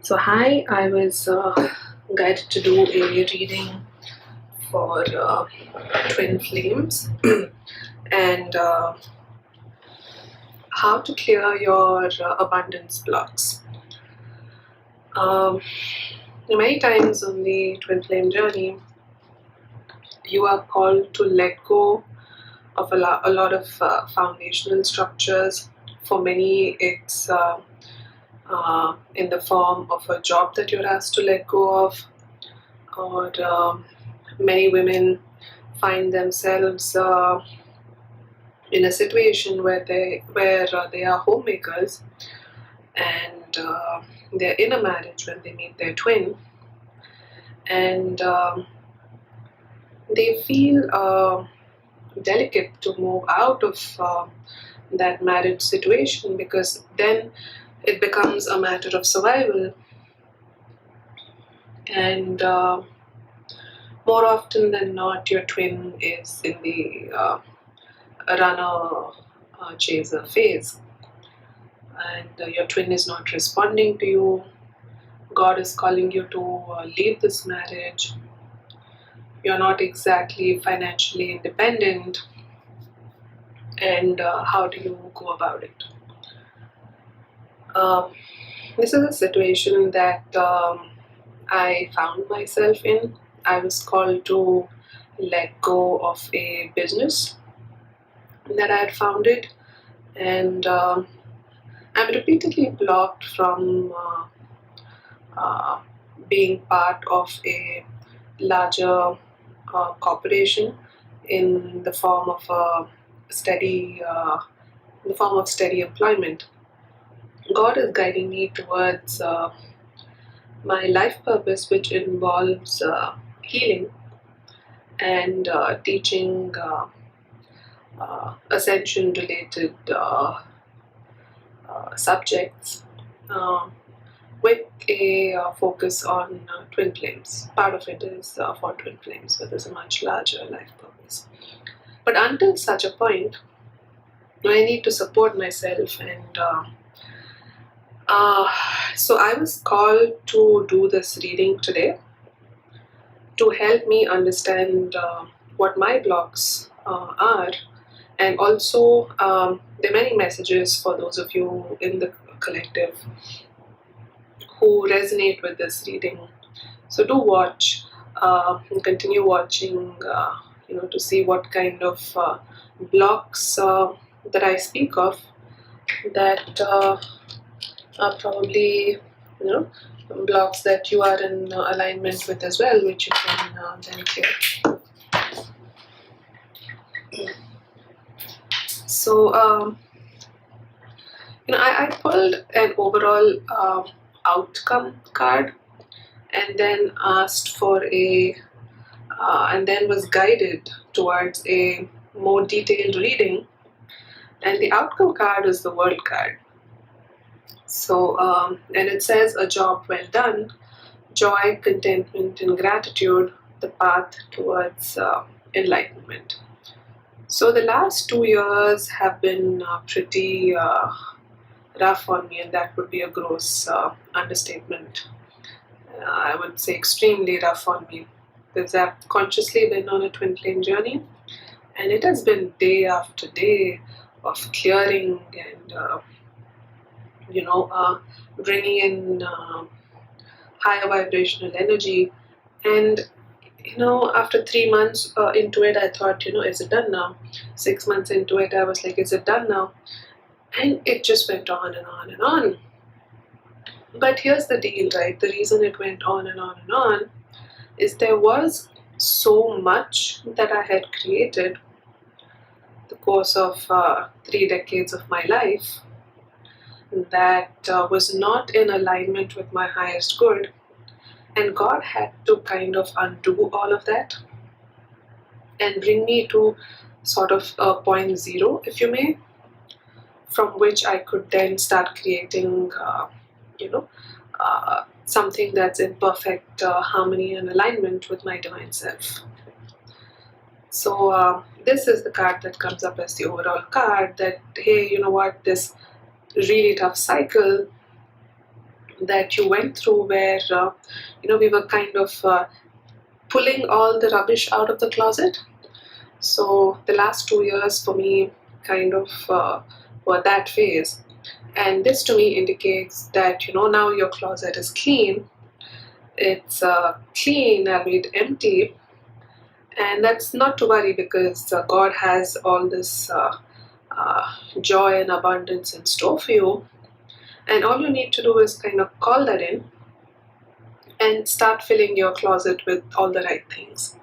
Hi, I was guided to do a reading for twin flames and how to clear your abundance blocks. Um, Many times on the twin flame journey, you are called to let go of a lot of foundational structures. For many, it's in the form of a job that you're asked to let go of, or many women find themselves in a situation where they are homemakers and they're in a marriage when they meet their twin, and they feel delicate to move out of that marriage situation, because then it becomes a matter of survival. And more often than not, your twin is in the runner chaser phase, and your twin is not responding to you. God is calling you to leave this marriage. You're not exactly financially independent, and how do you go about it? Um, this is a situation that I found myself in. I was called to let go of a business that I had founded, and I'm repeatedly blocked from uh, being part of a larger corporation in the form of steady employment. God is guiding me towards my life purpose, which involves healing and teaching ascension related subjects, uh, with a focus on twin flames. Part of it is for twin flames, but there's a much larger life purpose. But until such a point, I need to support myself, and uh, so I was called to do this reading today to help me understand what my blocks are, and also there are many messages for those of you in the collective who resonate with this reading. So do watch and continue watching, to see what kind of blocks that I speak of that are probably, you know, blocks that you are in alignment with as well, which you can then clear. So, I pulled an overall outcome card, and then asked for and then was guided towards a more detailed reading. And the outcome card is the world card. So, and it says a job well done, joy, contentment, and gratitude, the path towards enlightenment. So, the last 2 years have been pretty rough on me, and that would be a gross understatement. I would say extremely rough on me, because I've consciously been on a twin flame journey, and it has been day after day of clearing and bringing in higher vibrational energy. And after 3 months into it, I thought, is it done now? 6 months into it, I was like, is it done now? And it just went on and on and on. But here's the deal, right? The reason it went on and on and on is there was so much that I had created the course of 3 decades of my life that was not in alignment with my highest good, and God had to kind of undo all of that and bring me to sort of a point zero, if you may, from which I could then start creating something that's in perfect harmony and alignment with my divine self. So this is the card that comes up as the overall card, that hey, you know what, this really tough cycle that you went through where we were kind of pulling all the rubbish out of the closet. So the last 2 years for me kind of were that phase. And this to me indicates that now your closet is clean. It's clean, albeit empty, and that's not to worry, because God has all this joy and abundance in store for you. And all you need to do is kind of call that in and start filling your closet with all the right things.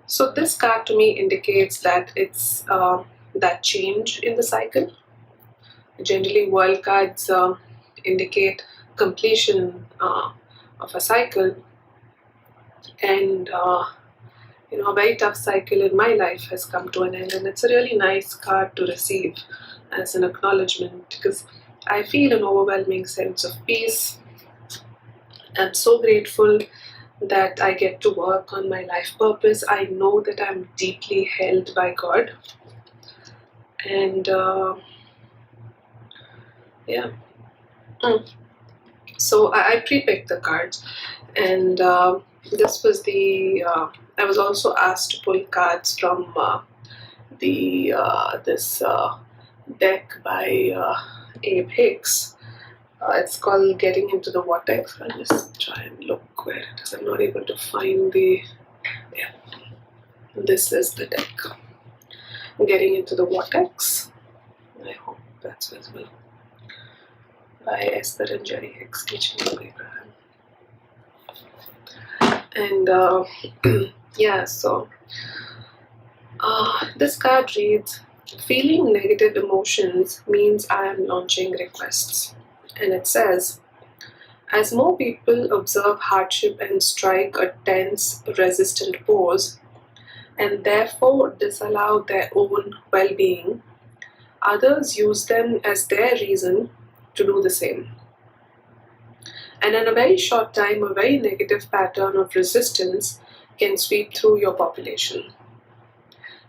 So this card to me indicates that it's that change in the cycle. Generally, world cards indicate completion of a cycle, and a very tough cycle in my life has come to an end, and it's a really nice card to receive as an acknowledgement, because I feel an overwhelming sense of peace. I'm so grateful that I get to work on my life purpose. I know that I'm deeply held by God, and yeah. So I pre-picked the cards, and this was the. I was also asked to pull cards from this deck by Abe Hicks. It's called Getting Into the Vortex. I'll just try and look where it is. I'm not able to find the. Yeah, this is the deck. Getting Into the Vortex. I hope that's visible. By Esther and Jerry Hicks, teaching of Abraham. And yeah, so this card reads, feeling negative emotions means I am launching requests. And it says, as more people observe hardship and strike a tense, resistant pose, and therefore disallow their own well-being, others use them as their reason to do the same. And in a very short time, a very negative pattern of resistance can sweep through your population.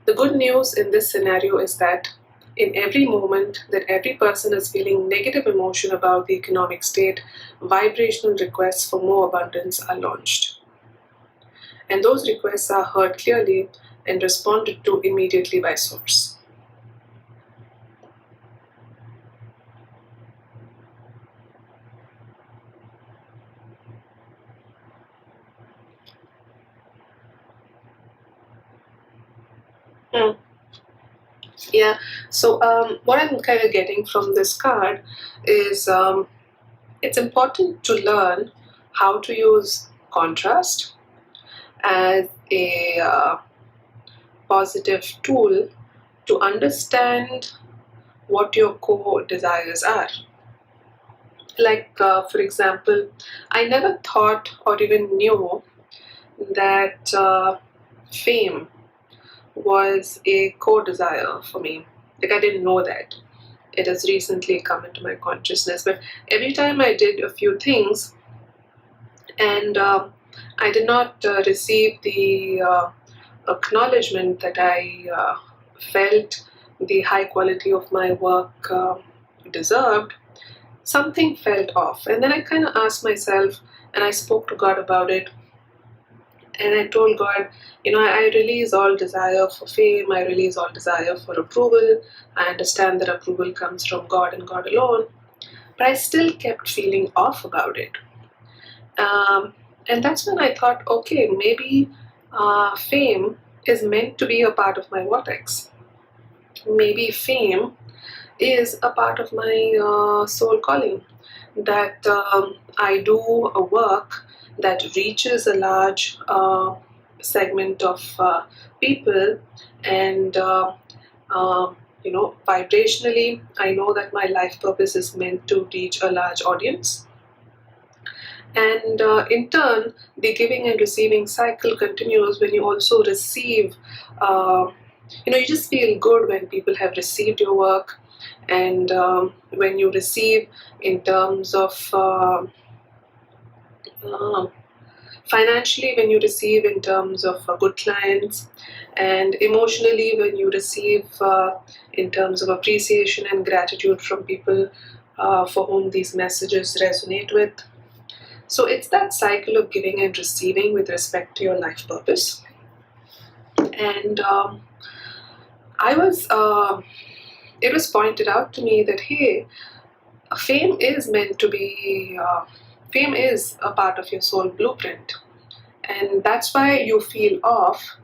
The good news in this scenario is that in every moment that every person is feeling negative emotion about the economic state, vibrational requests for more abundance are launched. And those requests are heard clearly and responded to immediately by Source. Yeah, so what I'm kind of getting from this card is it's important to learn how to use contrast as a positive tool to understand what your core desires are. Like, for example, I never thought or even knew that fame was a core desire for me. Like, I didn't know that. It has recently come into my consciousness. But every time I did a few things and I did not receive the acknowledgement that I felt the high quality of my work deserved, something felt off. And then I kind of asked myself, and I spoke to God about it. And I told God, I release all desire for fame, I release all desire for approval. I understand that approval comes from God and God alone, but I still kept feeling off about it. And that's when I thought, okay, maybe fame is meant to be a part of my vortex. Maybe fame is a part of my soul calling, that I do a work that reaches a large segment of people, and vibrationally, I know that my life purpose is meant to reach a large audience. And in turn, the giving and receiving cycle continues when you also receive. You just feel good when people have received your work, and when you receive in terms of financially, when you receive in terms of good clients, and emotionally when you receive in terms of appreciation and gratitude from people for whom these messages resonate with. So it's that cycle of giving and receiving with respect to your life purpose. And I was, it was pointed out to me that hey, fame is meant to be, fame is a part of your soul blueprint, and that's why you feel off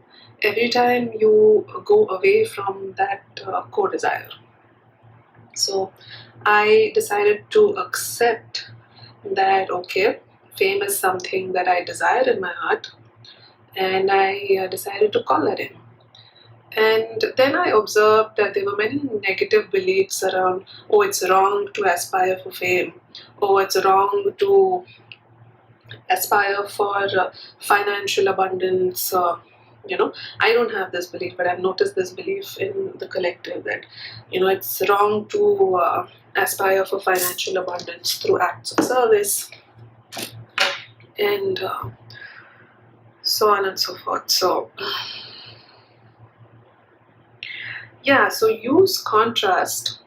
every time you go away from that core desire. So I decided to accept that okay, fame is something that I desire in my heart, and I decided to call that in. And then I observed that there were many negative beliefs around, oh, it's wrong to aspire for fame, oh, it's wrong to aspire for financial abundance. I don't have this belief, but I've noticed this belief in the collective that, it's wrong to aspire for financial abundance through acts of service and so on and so forth. So, yeah, so use contrast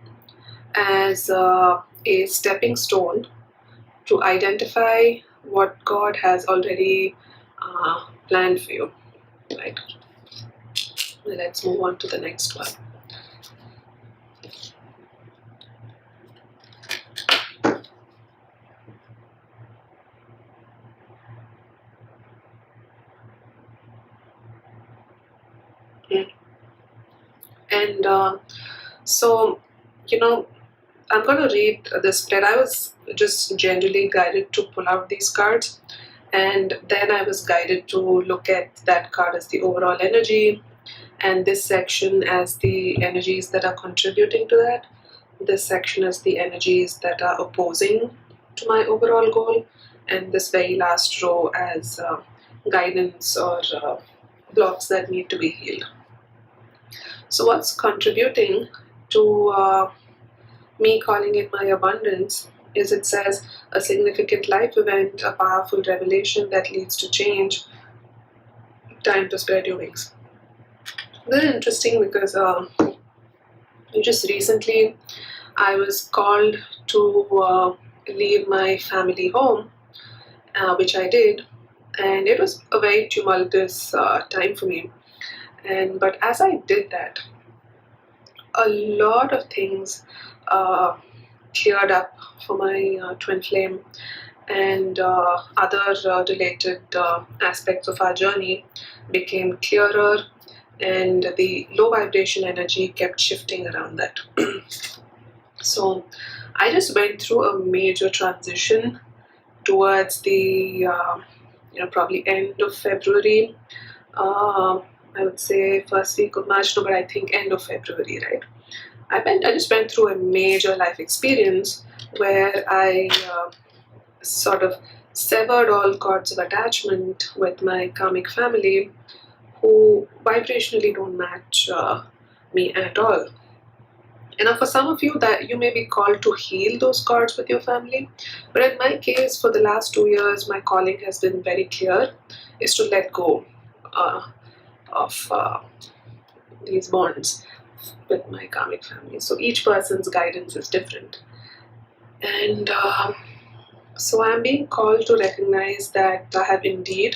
as a stepping stone to identify what God has already planned for you, right? Let's move on to the next one. And so, I'm going to read this spread. I was just generally guided to pull out these cards, and then I was guided to look at that card as the overall energy, and this section as the energies that are contributing to that, this section as the energies that are opposing to my overall goal, and this very last row as guidance or blocks that need to be healed. So what's contributing to me calling in my abundance is, it says, a significant life event, a powerful revelation that leads to change, time to spread your wings. This is interesting because just recently I was called to leave my family home, which I did, and it was a very tumultuous time for me. But as I did that, a lot of things cleared up for my twin flame, and other related aspects of our journey became clearer, and the low vibration energy kept shifting around that. So I just went through a major transition towards the probably end of February. I would say first week of March, no, but I think end of February, right? I just went through a major life experience where I sort of severed all cords of attachment with my karmic family, who vibrationally don't match me at all. And for some of you, that you may be called to heal those cords with your family, but in my case, for the last 2 years, my calling has been very clear: is to let go of these bonds with my karmic family. So each person's guidance is different, and so I'm being called to recognize that I have indeed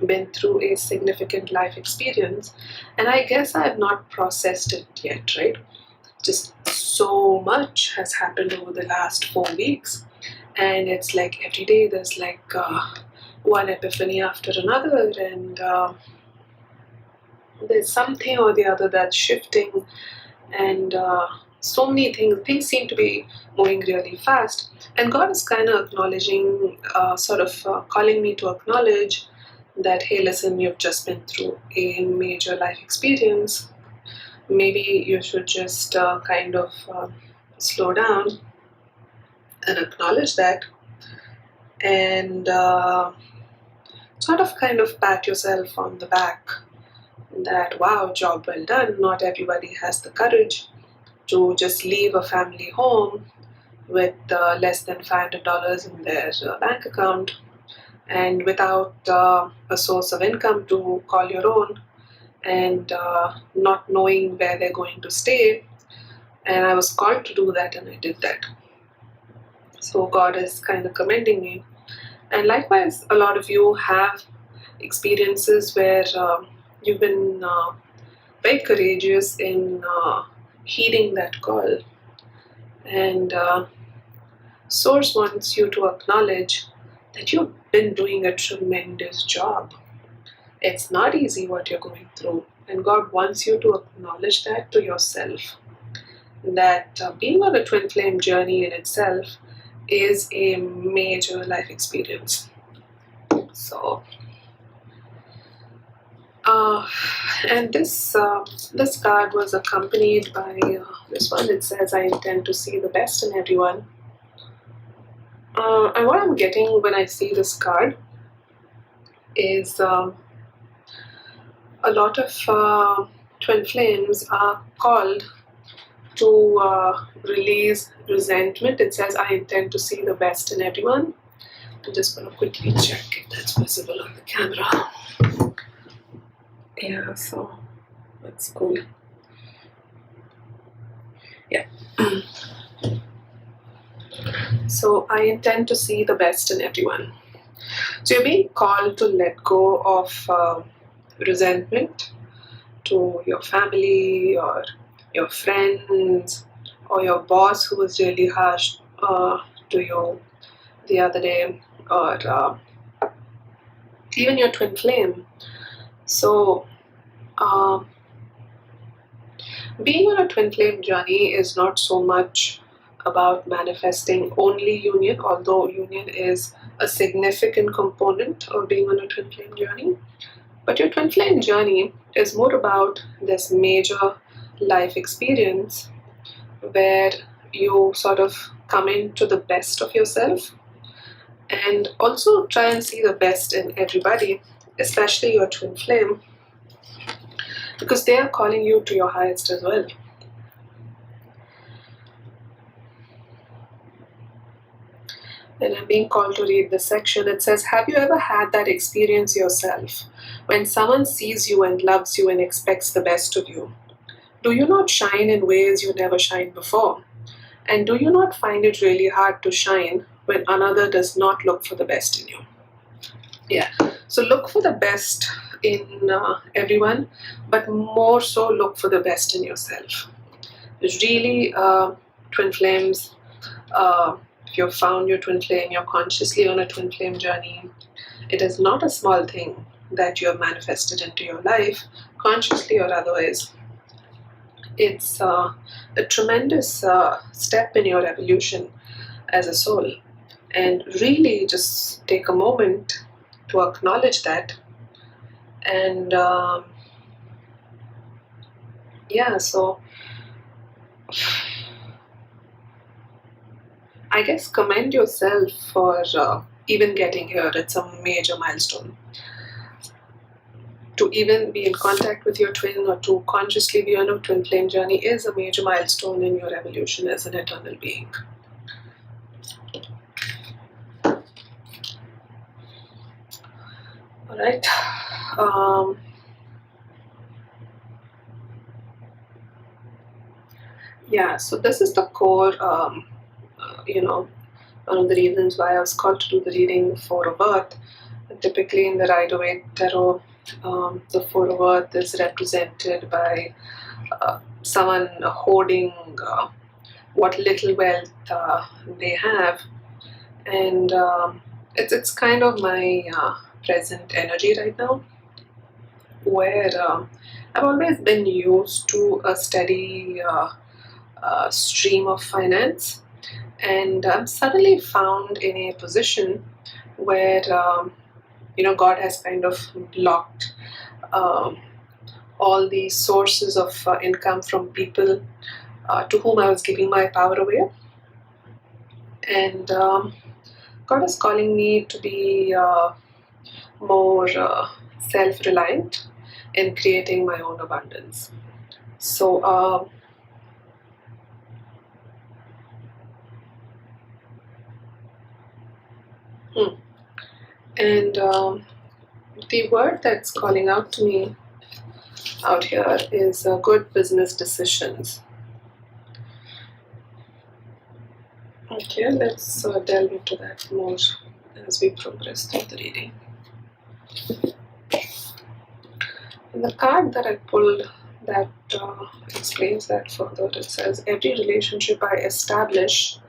been through a significant life experience, and I guess I have not processed it yet, right? Just so much has happened over the last 4 weeks, and it's like every day there's like one epiphany after another, and there's something or the other that's shifting, and so many things seem to be moving really fast, and God is kind of acknowledging, calling me to acknowledge that, hey, listen, you've just been through a major life experience. Maybe you should just slow down and acknowledge that, and kind of pat yourself on the back that, wow, job well done. Not everybody has the courage to just leave a family home with less than $500 in their bank account, and without a source of income to call your own, and not knowing where they're going to stay. And I was called to do that, and I did that. So God is kind of commending me And likewise, a lot of you have experiences where you've been very courageous in heeding that call. And Source wants you to acknowledge that you've been doing a tremendous job. It's not easy what you're going through, and God wants you to acknowledge that to yourself. That being on a twin flame journey in itself is a major life experience. So, and this card was accompanied by this one. It says, "I intend to see the best in everyone." And what I'm getting when I see this card is a lot of twin flames are called to release resentment. It says, "I intend to see the best in everyone." I'm just going to quickly check if that's visible on the camera. Yeah, so that's cool. Yeah. So I intend to see the best in everyone. So you're being called to let go of resentment to your family or your friends or your boss who was really harsh to you the other day, or even your twin flame. So being on a twin flame journey is not so much about manifesting only union, although union is a significant component of being on a twin flame journey. But your twin flame journey is more about this major life experience where you sort of come into the best of yourself and also try and see the best in everybody, especially your twin flame, because they are calling you to your highest as well. And I'm being called to read this section. It says, "Have you ever had that experience yourself when someone sees you and loves you and expects the best of you? Do you not shine in ways you never shined before? And do you not find it really hard to shine when another does not look for the best in you?" Yeah, so look for the best in everyone, but more so look for the best in yourself. Really, twin flames, if you've found your twin flame, you're consciously on a twin flame journey. It is not a small thing that you have manifested into your life, consciously or otherwise. It's a tremendous step in your evolution as a soul. And really just take a moment to acknowledge that. And so I guess commend yourself for even getting here. It's a major milestone. To even be in contact with your twin or to consciously be on a twin flame journey is a major milestone in your evolution as an eternal being. All right. So this is the core, one of the reasons why I was called to do the reading, the Four of Earth. And typically in the Rider-Waite Tarot, the Four of Earth is represented by someone hoarding what little wealth they have. And it's kind of my present energy right now, where I've always been used to a steady stream of finance, and I'm suddenly found in a position where God has kind of blocked all the sources of income from people to whom I was giving my power away, and God is calling me to be more self-reliant in creating my own abundance. So and the word that's calling out to me out here is good business decisions. Okay, let's delve into that more as we progress through the reading. And the card that I pulled that explains that further, it says, every relationship I establish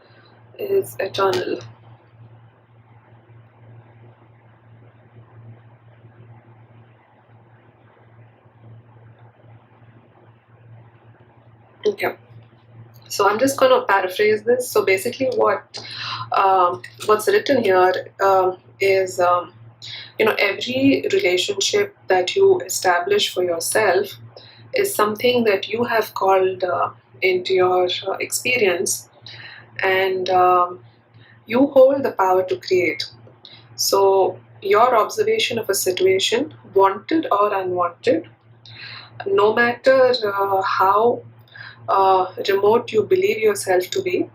is eternal. Okay, so I'm just going to paraphrase this. So basically what's written here is every relationship that you establish for yourself is something that you have called into your experience, and you hold the power to create. So your observation of a situation, wanted or unwanted, no matter how remote you believe yourself to be,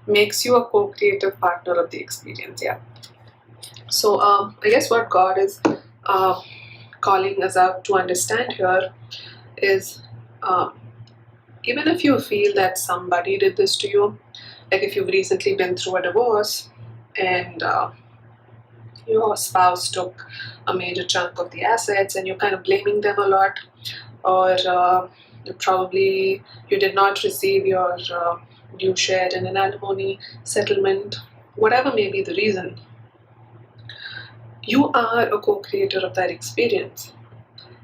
makes you a co-creative partner of the experience. Yeah. So I guess what God is calling us out to understand here is, even if you feel that somebody did this to you, like if you've recently been through a divorce and your spouse took a major chunk of the assets and you're kind of blaming them a lot, or probably you did not receive your due share in an alimony settlement, whatever may be the reason, you are a co-creator of that experience,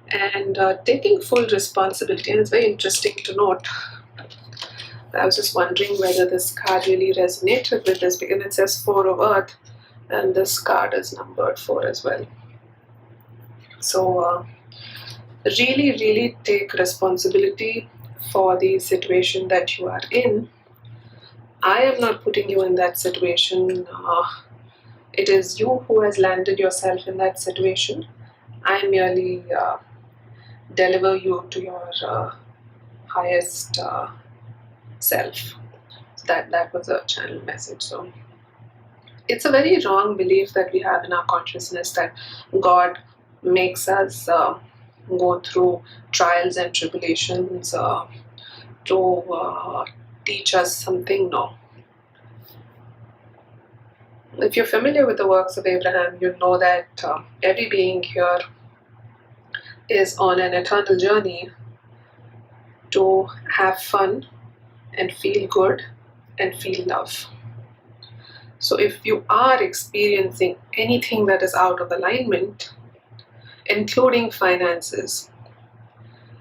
and taking full responsibility. And it's very interesting to note, I was just wondering whether this card really resonated with this, because it says 4 of Earth and this card is numbered 4 as well. So really take responsibility for the situation that you are in. I am not putting you in that situation. It is you who has landed yourself in that situation. I merely deliver you to your highest self. So that was a channel message. So it's a very wrong belief that we have in our consciousness that God makes us go through trials and tribulations to teach us something. No. If you're familiar with the works of Abraham, you know that every being here is on an eternal journey to have fun and feel good and feel love. So if you are experiencing anything that is out of alignment, including finances,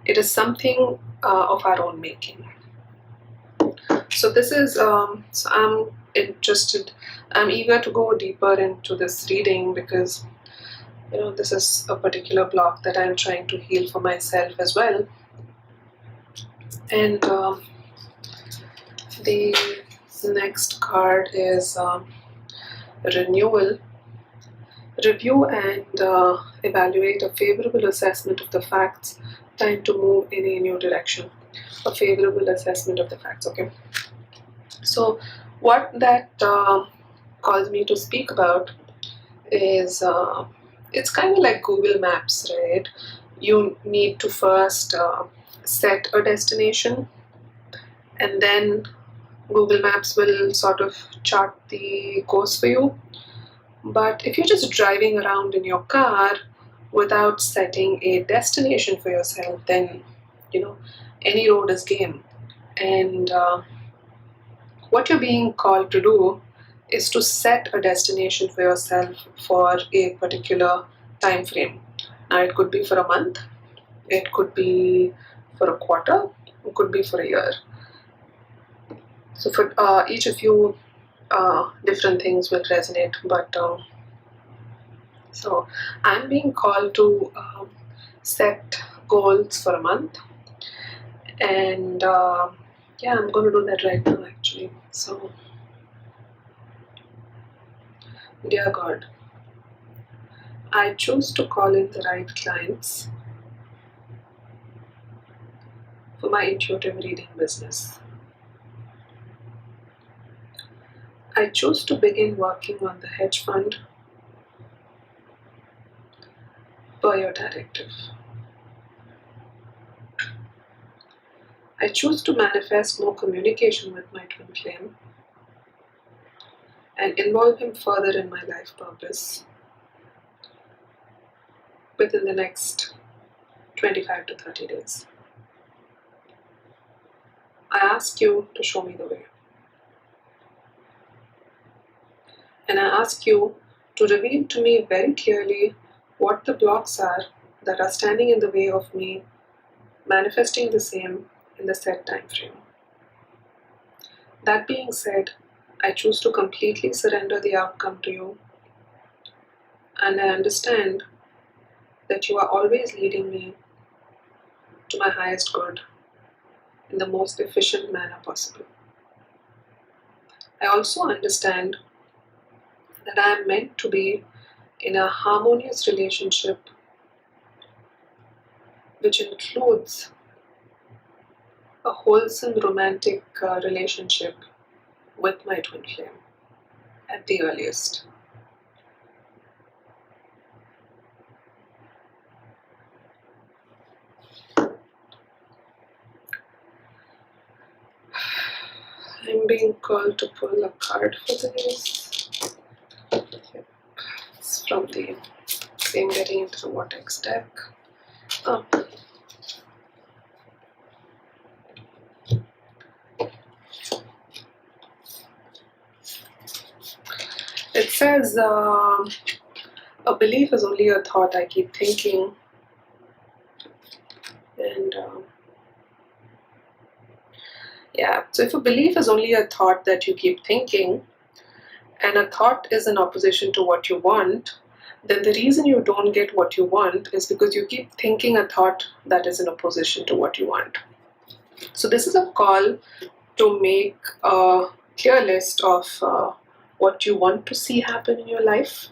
it is something of our own making. So this is, so I'm eager to go deeper into this reading, because this is a particular block that I'm trying to heal for myself as well. And the next card is renewal. Review and evaluate a favorable assessment of the facts. Time to move in a new direction. A favorable assessment of the facts. Okay. So what that calls me to speak about is, it's kind of like Google Maps, right? You need to first set a destination, and then Google Maps will sort of chart the course for you. But if you're just driving around in your car without setting a destination for yourself, then any road is game. And what you're being called to do is to set a destination for yourself for a particular time frame. Now it could be for a month, it could be for a quarter, it could be for a year. So for each of you, different things will resonate, but so I'm being called to set goals for a month, and yeah, I'm going to do that right now actually. So, dear God, I choose to call in the right clients for my intuitive reading business. I choose to begin working on the hedge fund per your directive. I choose to manifest more communication with my twin flame and involve him further in my life purpose within the next 25 to 30 days. I ask you to show me the way. And I ask you to reveal to me very clearly what the blocks are that are standing in the way of me manifesting the same in the set time frame. That being said, I choose to completely surrender the outcome to you, and I understand that you are always leading me to my highest good in the most efficient manner possible. I also understand that I am meant to be in a harmonious relationship which includes a wholesome romantic relationship with my twin flame at the earliest. I'm being called to pull a card for this. It's from the same Getting into the Vortex deck. Oh. It says, a belief is only a thought I keep thinking. And yeah, so if a belief is only a thought that you keep thinking, and a thought is in opposition to what you want, then the reason you don't get what you want is because you keep thinking a thought that is in opposition to what you want. So this is a call to make a clear list of what you want to see happen in your life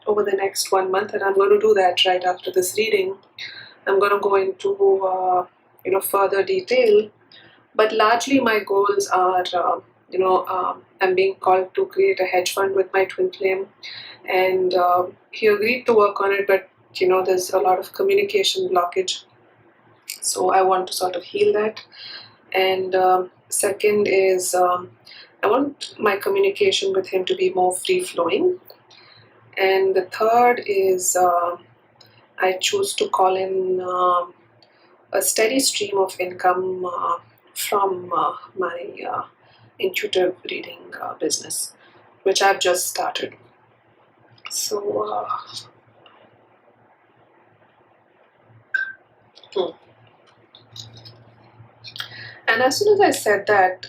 over the next 1 month, and I'm going to do that right after this reading. I'm going to go into further detail, but largely my goals are I'm being called to create a hedge fund with my twin flame, and he agreed to work on it, but there's a lot of communication blockage, so I want to sort of heal that. And second is I want my communication with him to be more free-flowing. And the third is I choose to call in a steady stream of income from my intuitive reading business, which I've just started. So and as soon as I said that,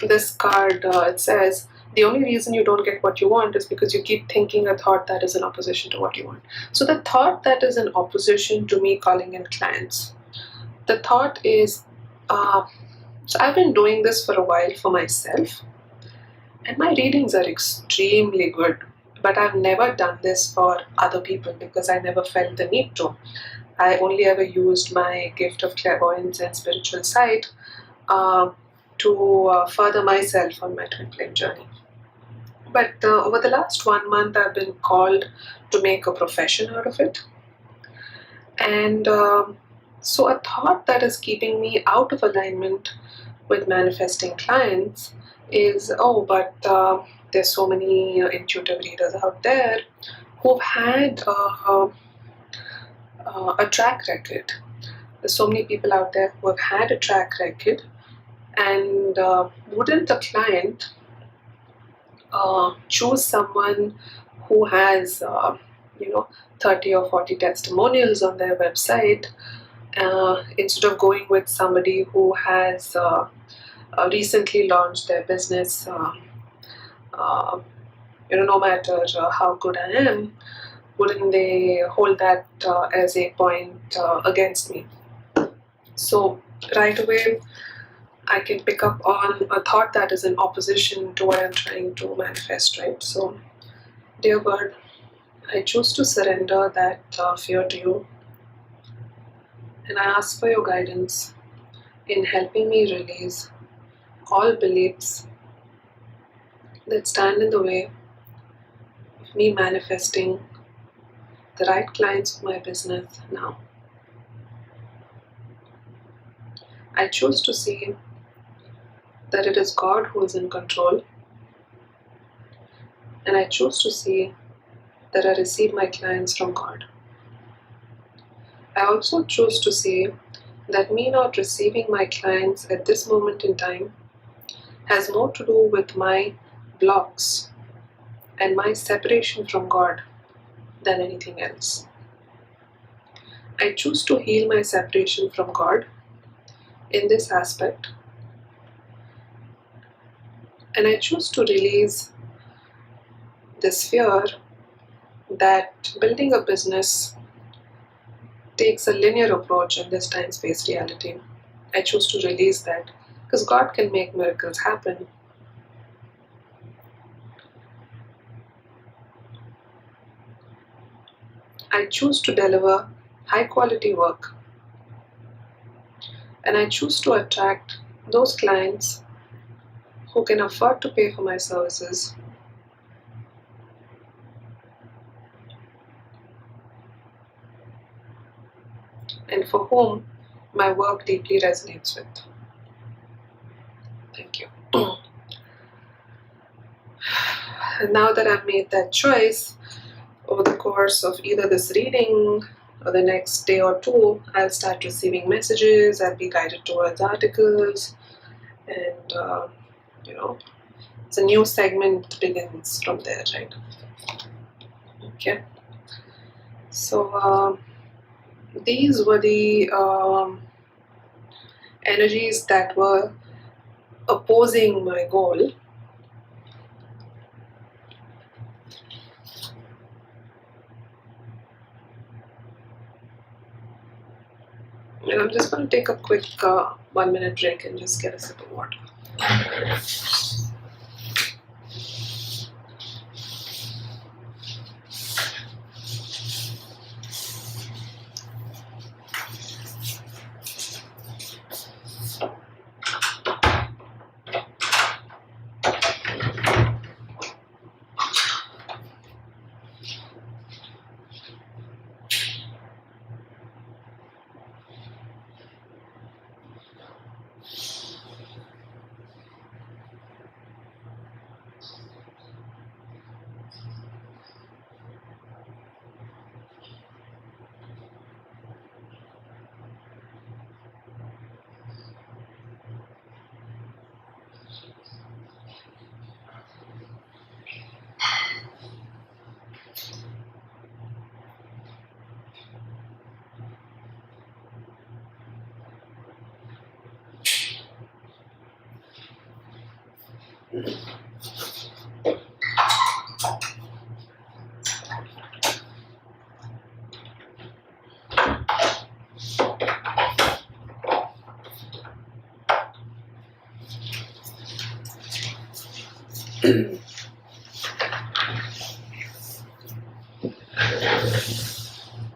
this card, it says, the only reason you don't get what you want is because you keep thinking a thought that is in opposition to what you want. So the thought that is in opposition to me calling in clients, the thought is, so I've been doing this for a while for myself, and my readings are extremely good, but I've never done this for other people because I never felt the need to. I only ever used my gift of clairvoyance and spiritual sight to further myself on my twin flame journey. But over the last 1 month, I've been called to make a profession out of it. And so a thought that is keeping me out of alignment with manifesting clients is, oh, but there's so many intuitive readers out there who've had a track record. There's so many people out there who have had a track record, and wouldn't the client choose someone who has 30 or 40 testimonials on their website instead of going with somebody who has recently launched their business? No matter how good I am, wouldn't they hold that as a point against me? So right away I can pick up on a thought that is in opposition to what I'm trying to manifest, right? So, dear God, I choose to surrender that fear to you, and I ask for your guidance in helping me release all beliefs that stand in the way of me manifesting the right clients for my business now. I choose to see that it is God who is in control, and I choose to see that I receive my clients from God. I also choose to see that me not receiving my clients at this moment in time has more to do with my blocks and my separation from God than anything else. I choose to heal my separation from God in this aspect, and I choose to release this fear that building a business takes a linear approach in this time-space reality. I choose to release that because God can make miracles happen. I choose to deliver high-quality work, and I choose to attract those clients who can afford to pay for my services and for whom my work deeply resonates with. Thank you. And now that I've made that choice, over the course of either this reading or the next day or two, I'll start receiving messages, I'll be guided towards articles, and it's a new segment begins from there, right? Okay. So these were the energies that were opposing my goal. And I'm just going to take a quick 1 minute break and just get a sip of water.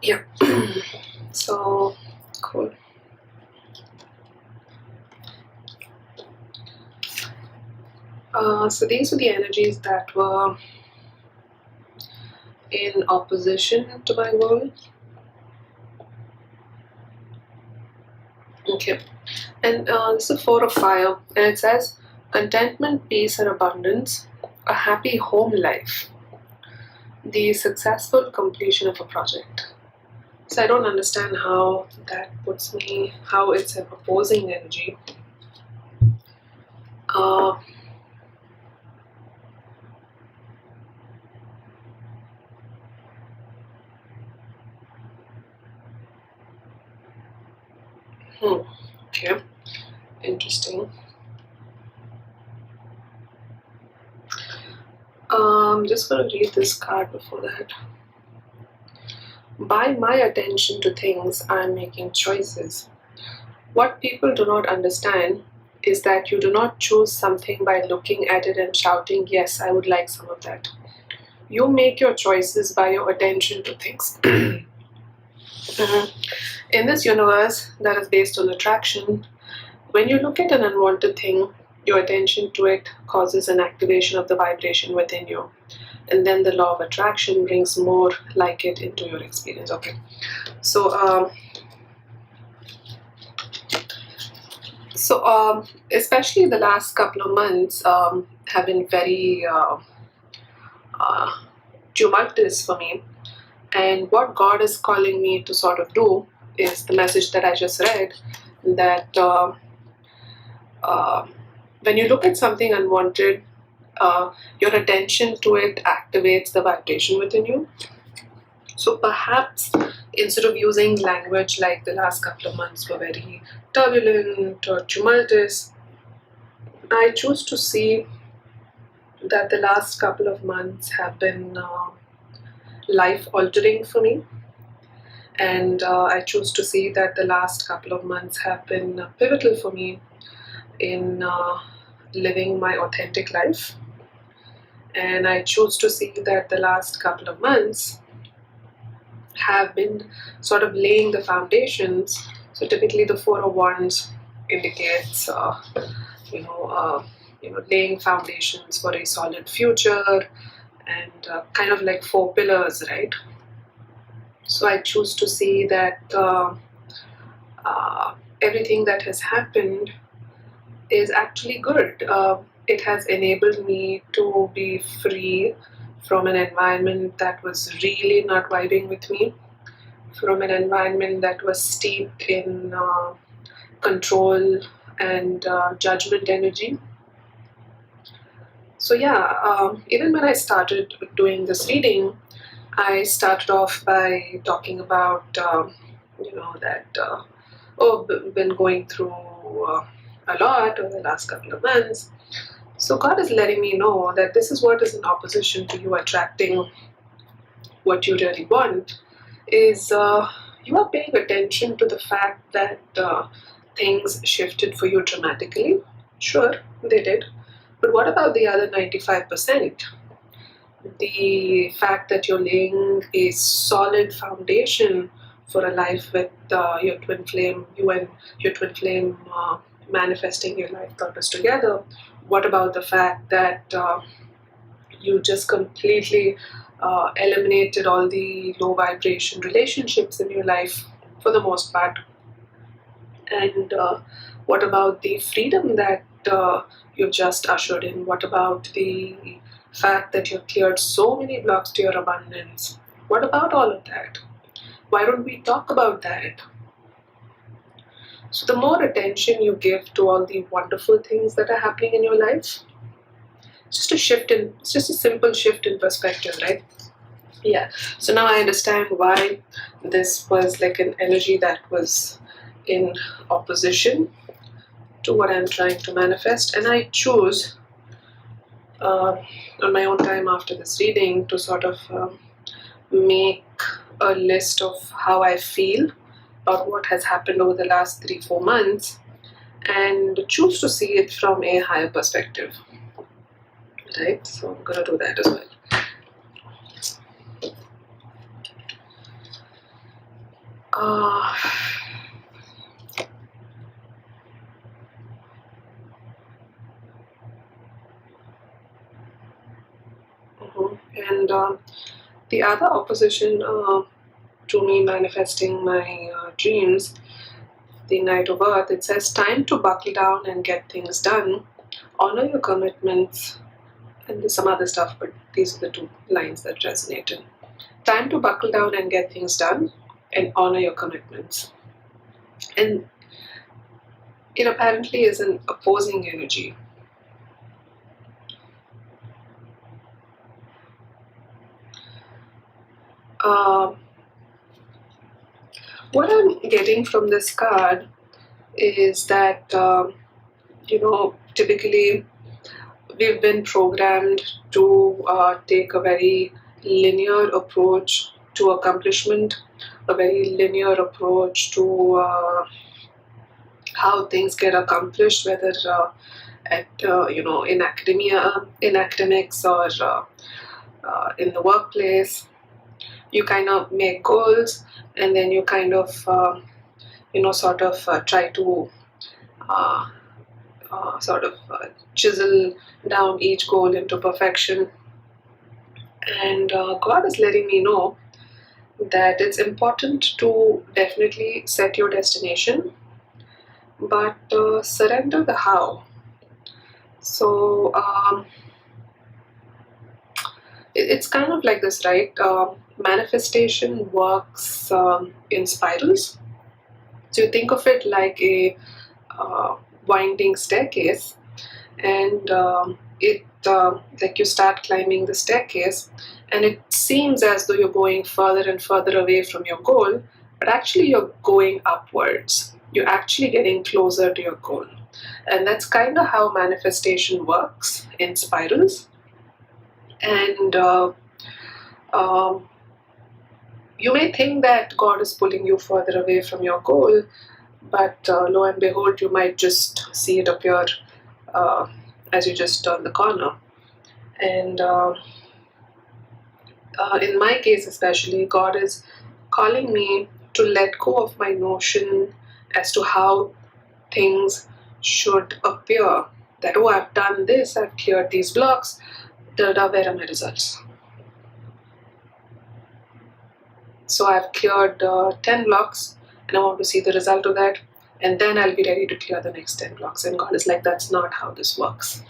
Yeah. So cool. So these were the energies that were in opposition to my goal. Okay. And this is 4 of fire, and it says contentment, peace, and abundance, a happy home life, the successful completion of a project. So I don't understand how that puts me, how it's an opposing energy. Okay, interesting. I'm just going to read this card before that. By my attention to things, I'm making choices. What people do not understand is that you do not choose something by looking at it and shouting, yes, I would like some of that. You make your choices by your attention to things. In this universe that is based on attraction, when you look at an unwanted thing, your attention to it causes an activation of the vibration within you. And then the law of attraction brings more like it into your experience. Okay. So So, especially the last couple of months have been very uh, tumultuous for me. And what God is calling me to sort of do is the message that I just read, that uh, when you look at something unwanted, your attention to it activates the vibration within you. So perhaps instead of using language like the last couple of months were very turbulent or tumultuous, I choose to see that the last couple of months have been life altering for me. And I choose to see that the last couple of months have been pivotal for me in living my authentic life. And I choose to see that the last couple of months have been sort of laying the foundations. So typically, the Four of Wands indicates, you know, laying foundations for a solid future, and kind of like four pillars, right? So I choose to see that everything that has happened is actually good. It has enabled me to be free from an environment that was really not vibing with me, from an environment that was steeped in control and judgment energy. So, yeah, even when I started doing this reading, I started off by talking about, that, been going through a lot over the last couple of months. So, God is letting me know that this is what is in opposition to you attracting what you really want, is you are paying attention to the fact that things shifted for you dramatically. Sure, they did. But what about the other 95%? The fact that you're laying a solid foundation for a life with your twin flame, you and your twin flame manifesting your life purpose together. What about the fact that you just completely eliminated all the low vibration relationships in your life for the most part? And what about the freedom that you've just ushered in? What about the fact that you've cleared so many blocks to your abundance? What about all of that? Why don't we talk about that? So, the more attention you give to all the wonderful things that are happening in your life, it's just a simple shift in perspective, right? Yeah. So now I understand why this was like an energy that was in opposition to what I'm trying to manifest, and I choose on my own time after this reading to sort of make a list of how I feel about what has happened over the last 3-4 months, and choose to see it from a higher perspective. Right? So I'm gonna do that as well. And the other opposition to me manifesting my dreams, the Knight of Earth, it says time to buckle down and get things done, honor your commitments, and there's some other stuff, but these are the two lines that resonated. Time to buckle down and get things done, and honor your commitments. And it apparently is an opposing energy. What I'm getting from this card is that, typically we've been programmed to take a very linear approach to accomplishment, a very linear approach to how things get accomplished, whether in academia, in academics, or in the workplace. You kind of make goals, and then you kind of try to chisel down each goal into perfection. And God is letting me know that it's important to definitely set your destination, But surrender the how. So it's kind of like this, right? Manifestation works in spirals. So you think of it like a uh, winding staircase, and like you start climbing the staircase, and it seems as though you're going further and further away from your goal, but actually you're going upwards. You're actually getting closer to your goal. And that's kind of how manifestation works in spirals. And um, you may think that God is pulling you further away from your goal, but lo and behold, you might just see it appear uh, as you just turn the corner. And in my case, especially, God is calling me to let go of my notion as to how things should appear. That, oh, I've done this, I've cleared these blocks, where are my results? So I've cleared 10 blocks and I want to see the result of that, and then I'll be ready to clear the next 10 blocks. And God is like, that's not how this works.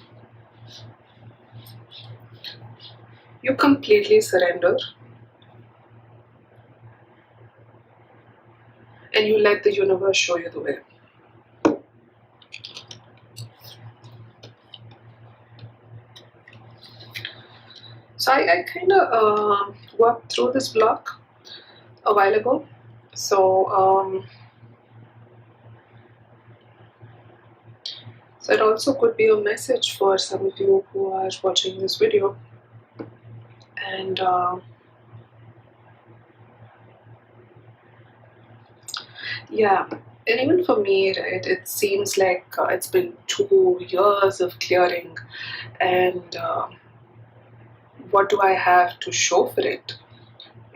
You completely surrender and you let the universe show you the way. So I kind of worked through this block a while ago. So so it also could be a message for some of you who are watching this video. And yeah, and even for me, right, it seems like it's been 2 years of clearing, and what do I have to show for it?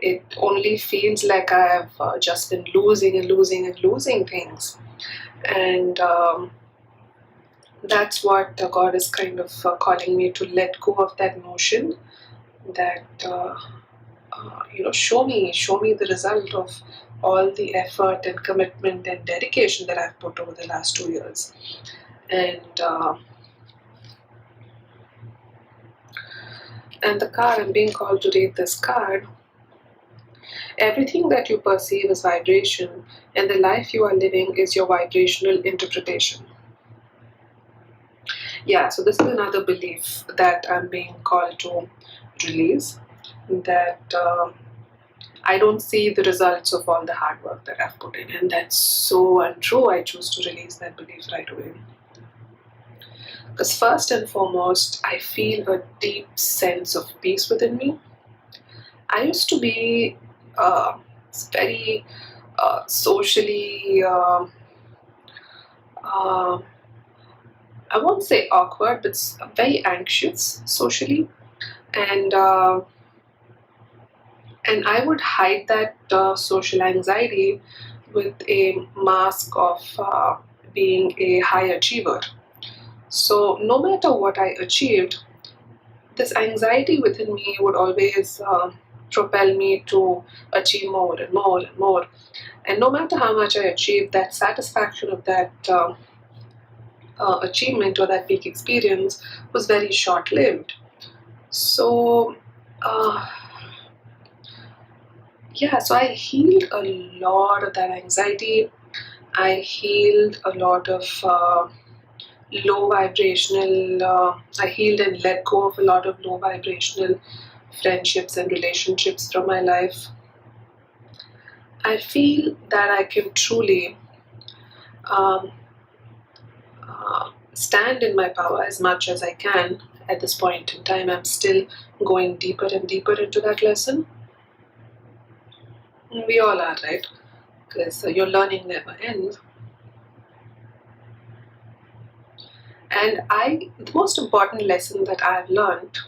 It only feels like I have just been losing and losing and losing things. And that's what God is kind of calling me to let go of that notion that, show me the result of all the effort and commitment and dedication that I've put over the last 2 years. And the card, I'm being called to read this card. Everything that you perceive as vibration, and the life you are living is your vibrational interpretation. Yeah, so this is another belief that I'm being called to release, that I don't see the results of all the hard work that I've put in, and that's so untrue. I choose to release that belief right away. Because first and foremost, I feel a deep sense of peace within me. I used to be very socially, I won't say awkward, but very anxious socially, and I would hide that social anxiety with a mask of being a high achiever. So no matter what I achieved, this anxiety within me would always propel me to achieve more and more and more. And no matter how much I achieved, that satisfaction of that achievement or that peak experience was very short-lived. So so I healed a lot of that anxiety. I healed a lot of low vibrational, I healed and let go of a lot of low vibrational friendships and relationships from my life. I feel that I can truly um, stand in my power as much as I can at this point in time. I'm still going deeper and deeper into that lesson. We all are, right? Because your learning never ends. And the most important lesson that I've learned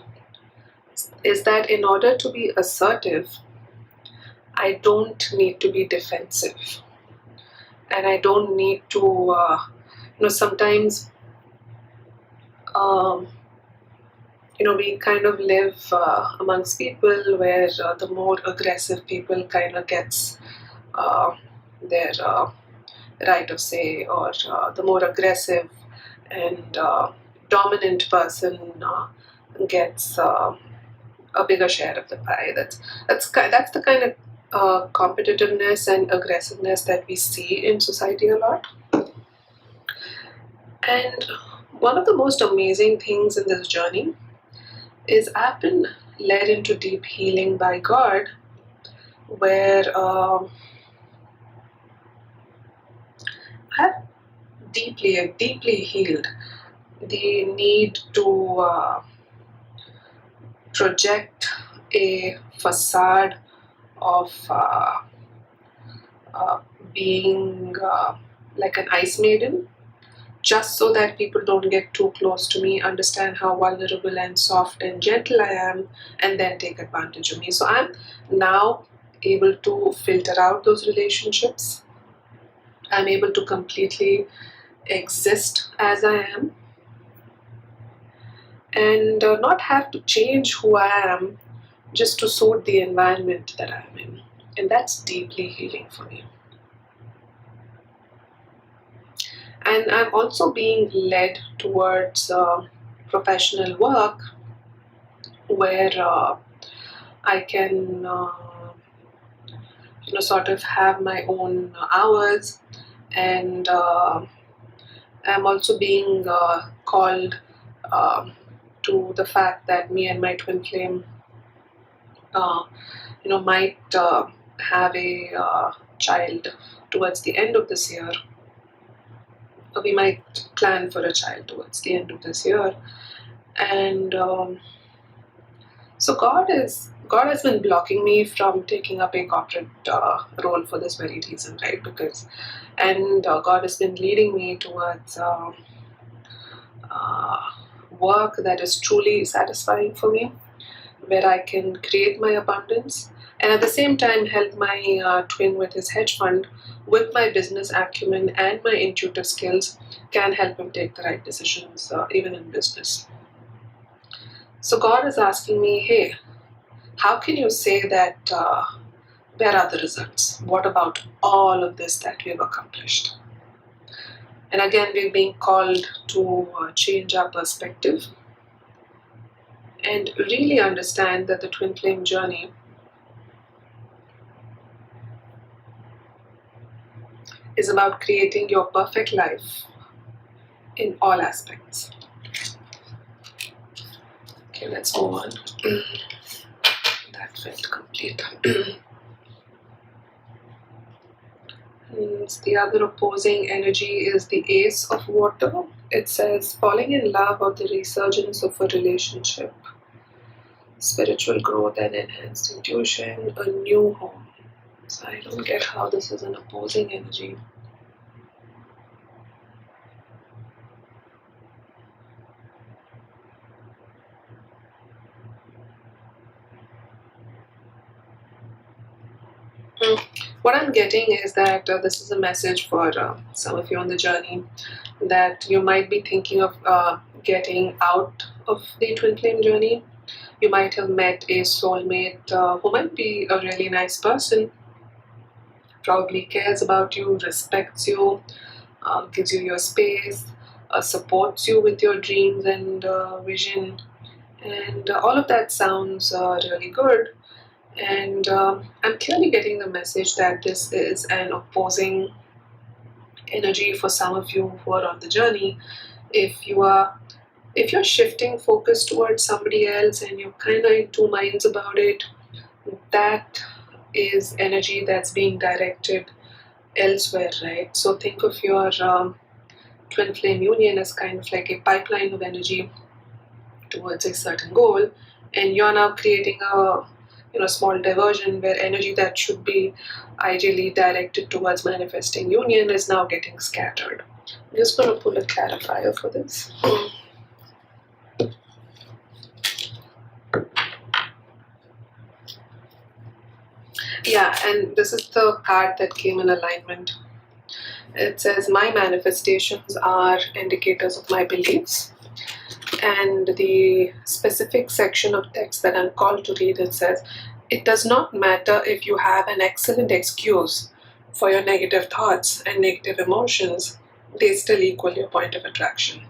is that in order to be assertive, I don't need to be defensive. And I don't need to, sometimes, we kind of live amongst people where the more aggressive people kind of gets their right of say, or the more aggressive and dominant person gets a bigger share of the pie. That's the kind of competitiveness and aggressiveness that we see in society a lot. And one of the most amazing things in this journey is I've been led into deep healing by God, where I've deeply healed the need to project a facade of being like an ice maiden, just so that people don't get too close to me, understand how vulnerable and soft and gentle I am, and then take advantage of me. So I'm now able to filter out those relationships. I'm able to completely exist as I am and not have to change who I am just to suit the environment that I'm in. And that's deeply healing for me. And I'm also being led towards professional work where I can sort of have my own hours, and I'm also being called to the fact that me and my twin flame might have a child towards the end of this year. We might plan for a child towards the end of this year. And so God has been blocking me from taking up a corporate role for this very reason, right? And God has been leading me towards work that is truly satisfying for me, where I can create my abundance and at the same time help my twin with his hedge fund. With my business acumen and my intuitive skills, can help him take the right decisions even in business. So God is asking me, hey, how can you say that where are the results? What about all of this that we have accomplished? And again, we're being called to change our perspective and really understand that the twin flame journey is about creating your perfect life in all aspects. Okay, let's move on. That felt complete. The other opposing energy is the Ace of Water. It says falling in love or the resurgence of a relationship, spiritual growth and enhanced intuition, a new home. So I don't get how this is an opposing energy. What I'm getting is that this is a message for some of you on the journey, that you might be thinking of getting out of the twin flame journey. You might have met a soulmate who might be a really nice person, probably cares about you, respects you, gives you your space, supports you with your dreams and vision, and all of that sounds really good. And I'm clearly getting the message that this is an opposing energy for some of you who are on the journey. If you're shifting focus towards somebody else and you're kind of in two minds about it, that is energy that's being directed elsewhere, right? So think of your twin flame union as kind of like a pipeline of energy towards a certain goal, and you're now creating a small diversion where energy that should be ideally directed towards manifesting union is now getting scattered. I'm just going to pull a clarifier for this. Yeah, and this is the card that came in alignment. It says, my manifestations are indicators of my beliefs. And the specific section of text that I'm called to read, it says, it does not matter if you have an excellent excuse for your negative thoughts and negative emotions, they still equal your point of attraction.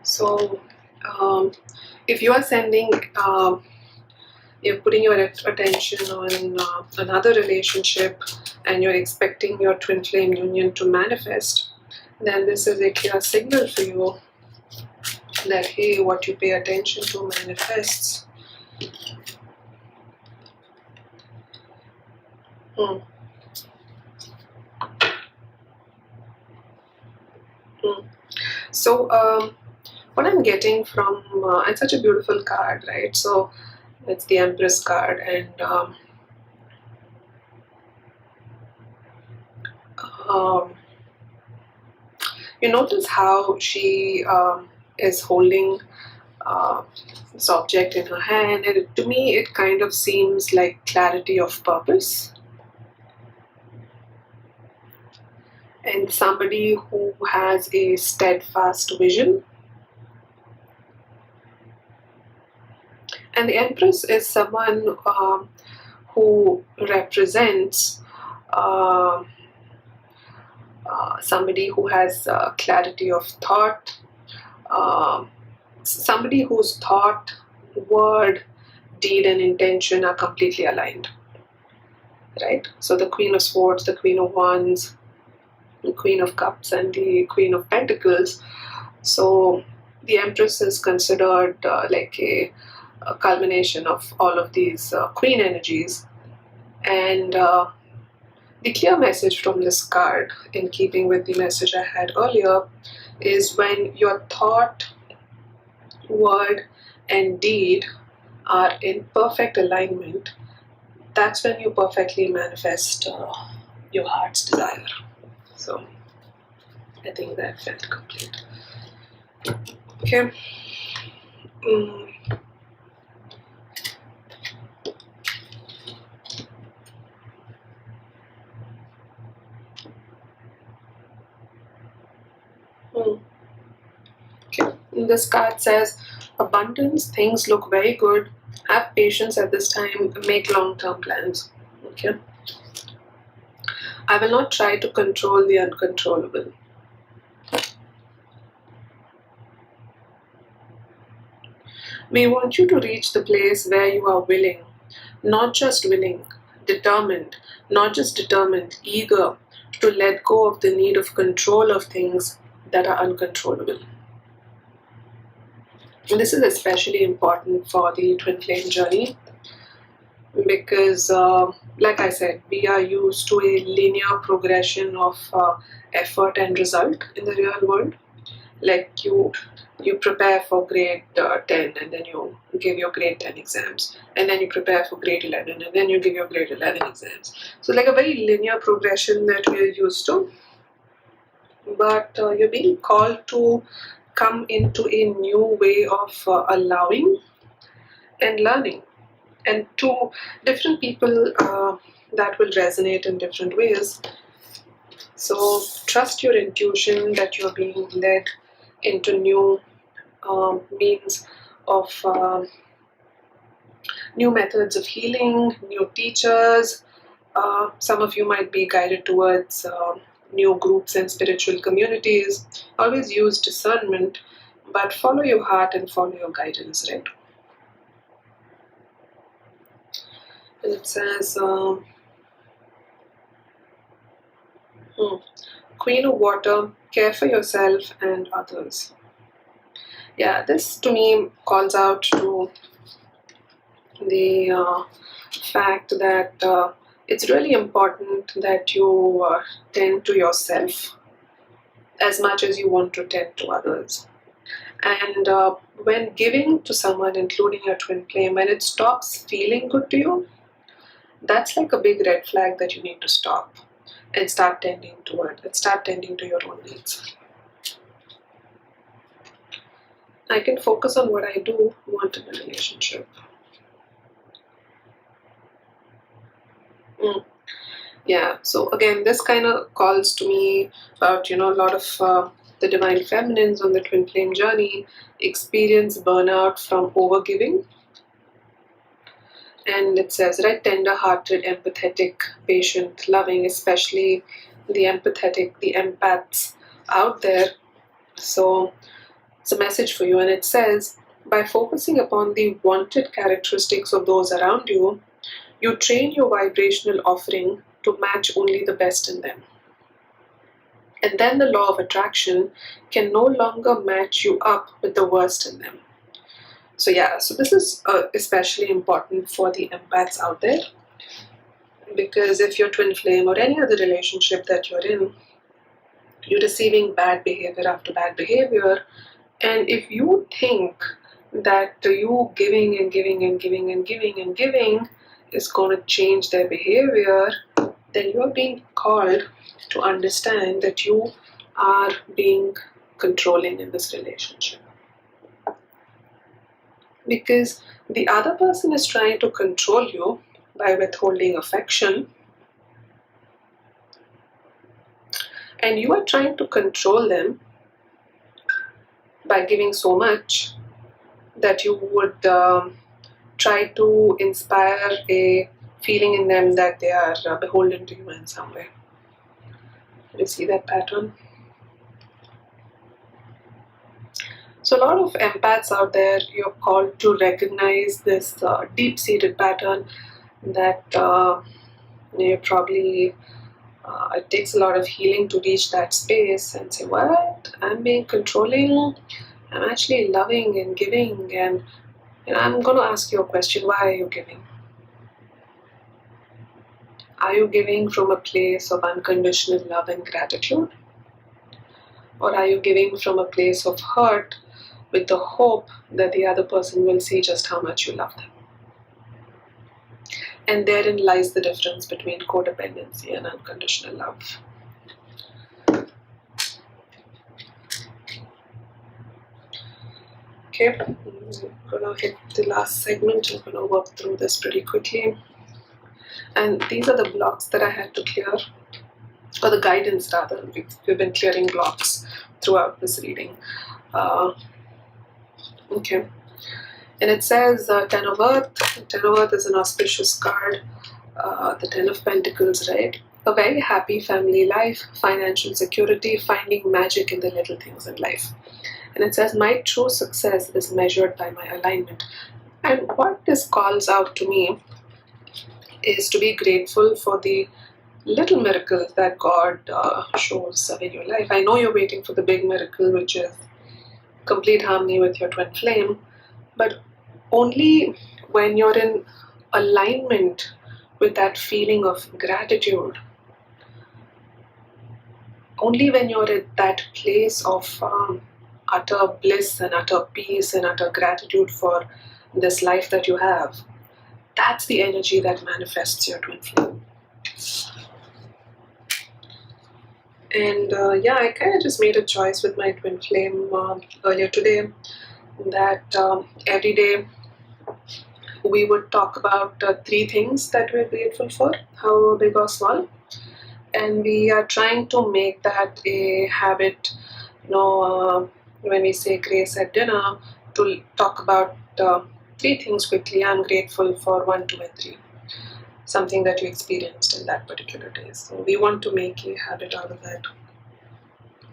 So if you are you're putting your attention on another relationship and you're expecting your twin flame union to manifest, then this is a clear signal for you that, hey, what you pay attention to manifests. So what I'm getting from, it's such a beautiful card, right? So it's the Empress card, and you notice how she is holding this object in her hand, and to me it kind of seems like clarity of purpose, and somebody who has a steadfast vision. And the Empress is someone who represents somebody who has clarity of thought, somebody whose thought, word, deed, and intention are completely aligned. Right? So the Queen of Swords, the Queen of Wands, the Queen of Cups, and the Queen of Pentacles. So the Empress is considered like a culmination of all of these Queen energies. And the clear message from this card, in keeping with the message I had earlier, is when your thought, word, and deed are in perfect alignment, that's when you perfectly manifest your heart's desire. So I think that felt complete. Okay. Okay. This card says, abundance, things look very good. Have patience at this time, make long-term plans. Okay. I will not try to control the uncontrollable. We want you to reach the place where you are willing, not just willing, determined, not just determined, eager to let go of the need of control of things that are uncontrollable. And this is especially important for the twin flame journey because, like I said, we are used to a linear progression of effort and result in the real world. Like you prepare for grade 10 and then you give your grade 10 exams, and then you prepare for grade 11 and then you give your grade 11 exams. So like a very linear progression that we are used to. But you're being called to come into a new way of allowing and learning. And to different people that will resonate in different ways. So trust your intuition that you're being led into new means of new methods of healing, new teachers. Some of you might be guided towards new groups and spiritual communities. Always use discernment, but follow your heart and follow your guidance, right? And it says, Queen of Water, care for yourself and others. Yeah, this to me calls out to the fact that it's really important that you tend to yourself as much as you want to tend to others. And when giving to someone, including your twin flame, when it stops feeling good to you, that's like a big red flag that you need to stop and start tending toward it, start tending to your own needs. I can focus on what I do want in a relationship. Yeah, so again, this kind of calls to me about, a lot of the divine feminines on the twin flame journey experience burnout from overgiving. And it says, right, tender-hearted, empathetic, patient, loving, especially the empathetic, the empaths out there. So it's a message for you, and it says, by focusing upon the wanted characteristics of those around you, you train your vibrational offering to match only the best in them. And then the law of attraction can no longer match you up with the worst in them. So yeah, so this is especially important for the empaths out there, because if your twin flame or any other relationship that you're in, you're receiving bad behavior after bad behavior, and if you think that you giving and giving and giving and giving and giving is going to change their behavior, then you are being called to understand that you are being controlling in this relationship. Because the other person is trying to control you by withholding affection, and you are trying to control them by giving so much that you would try to inspire a feeling in them that they are beholden to you in some way. You see that pattern? So a lot of empaths out there, you're called to recognize this deep-seated pattern that you probably it takes a lot of healing to reach that space and say, what? I'm being controlling. I'm actually loving and giving. And I'm going to ask you a question. Why are you giving? Are you giving from a place of unconditional love and gratitude? Or are you giving from a place of hurt with the hope that the other person will see just how much you love them? And therein lies the difference between codependency and unconditional love. Okay, I'm going to hit the last segment. I'm going to work through this pretty quickly. And these are the blocks that I had to clear, or the guidance rather. We've been clearing blocks throughout this reading. Okay. And it says Ten of Earth. Ten of Earth is an auspicious card. The Ten of Pentacles, right? A very happy family life, financial security, finding magic in the little things in life. And it says, my true success is measured by my alignment. And what this calls out to me is to be grateful for the little miracles that God shows in your life. I know you're waiting for the big miracle, which is complete harmony with your twin flame, but only when you're in alignment with that feeling of gratitude, only when you're at that place of utter bliss and utter peace and utter gratitude for this life that you have, that's the energy that manifests your twin flame. And I kind of just made a choice with my twin flame earlier today that every day we would talk about 3 things that we're grateful for, however big or small. And we are trying to make that a habit, when we say grace at dinner, to talk about 3 things quickly. I'm grateful for 1, 2, and 3. Something that you experienced in that particular day. So we want to make a habit out of that.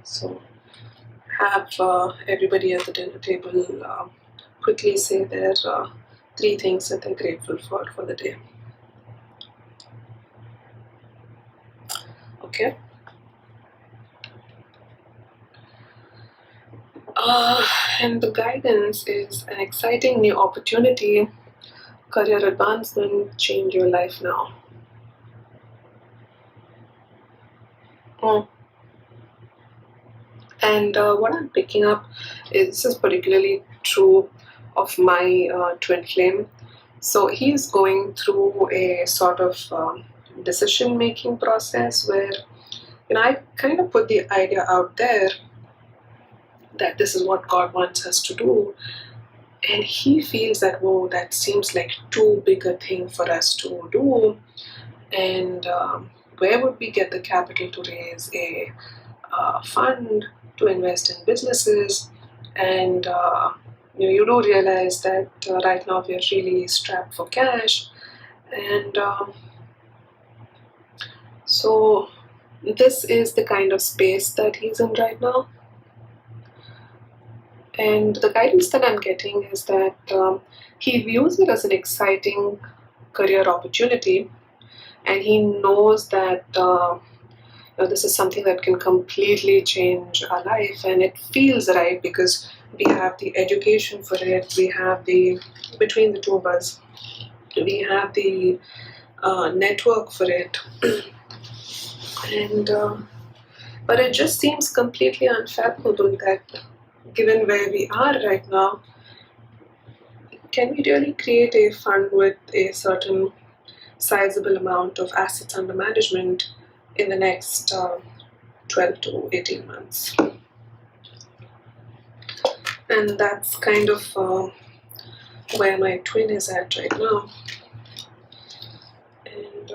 So have everybody at the dinner table quickly say their 3 things that they're grateful for the day. Okay. And the guidance is an exciting new opportunity, career advancement, change your life now. And what I'm picking up is, this is particularly true of my twin flame. So he's going through a sort of decision-making process where, I kind of put the idea out there that this is what God wants us to do. And he feels that, whoa, that seems like too big a thing for us to do. And where would we get the capital to raise a fund to invest in businesses? And you do realize that right now we are really strapped for cash. And so this is the kind of space that he's in right now. And the guidance that I'm getting is that he views it as an exciting career opportunity, and he knows that this is something that can completely change our life, and it feels right because we have the education for it, we have the, between the two of us, we have the network for it. And but it just seems completely unfathomable that given where we are right now, can we really create a fund with a certain sizable amount of assets under management in the next 12 to 18 months? And that's kind of where my twin is at right now. And